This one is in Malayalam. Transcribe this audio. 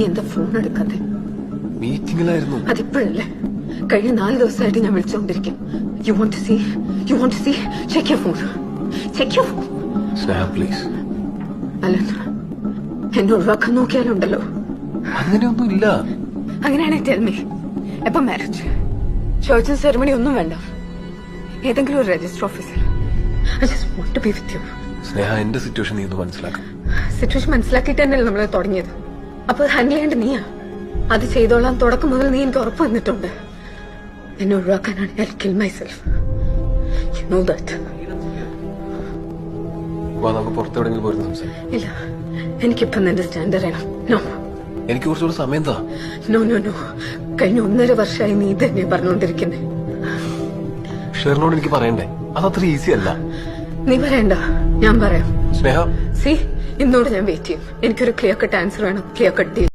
നീ എന്താ ഫോൺ എടുക്കാതെ? മീറ്റിംഗിലായിരുന്നു. അതിപ്പോഴല്ലേ? കഴിഞ്ഞ 4 ദിവസമായിട്ട് ഞാൻ വിളിച്ചുകൊണ്ടിരിക്കും. You want to see check your phone. Sneha please. Alan, എന്നെ ഒഴിവാക്കാൻ നോക്കിയാലുണ്ടല്ലോ. അങ്ങനെയൊന്നും ഇല്ല. അങ്ങനെയാണെങ്കിൽ ടെൽ മീ, എപ്പം മാരേജ്? ചർച്ചും സെറമണി ഒന്നും വേണ്ട, ഏതെങ്കിലും ഒരു രജിസ്റ്റർ ഓഫീസിൽ. I just want to be with you. സ്നേഹ, എന്റെ സിറ്റുവേഷൻ നീ ഒന്ന് മനസ്സിലാക്കാം. സിറ്റുവേഷൻ മനസ്സിലാക്കിയിട്ട് തന്നെയല്ലേ നമ്മൾ തുടങ്ങിയത്. അപ്പൊ ഹാൻഡിൽ ചെയ്യേണ്ട നീയാ. അത് ചെയ്തോളാം തുടക്കം മുതൽ നീ എനിക്ക് ഉറപ്പ് വന്നിട്ടുണ്ട്. എന്നെ ഒഴിവാക്കാനാണ് ഞാൻ kill myself. You know that. നമുക്ക് പുറത്തെവിടെങ്കിലും പോയിരുന്നു സംസാരിക്കാം. ഇല്ല, എനിക്കിപ്പം നിന്റെ സ്റ്റാൻഡ് അറിയണം. നോ, എനിക്ക് കുറച്ചുകൂടെ സമയം താ. നോ നോ നോ, കഴിഞ്ഞ 1.5 വർഷമായി നീ തന്നെ പറഞ്ഞുകൊണ്ടിരിക്കുന്നേ. ഷെറിനോട് എനിക്ക് പറയണ്ടേ? അതത്ര ഈസി അല്ല. നീ പറയണ്ട, ഞാൻ പറയാം. സ്നേഹ, ഇന്നോട് ഞാൻ വെയിറ്റ് ചെയ്യും. എനിക്കൊരു ക്ലിയർ കട്ട് ആൻസർ വേണം, ക്ലിയർ കട്ട് ഡീൽ.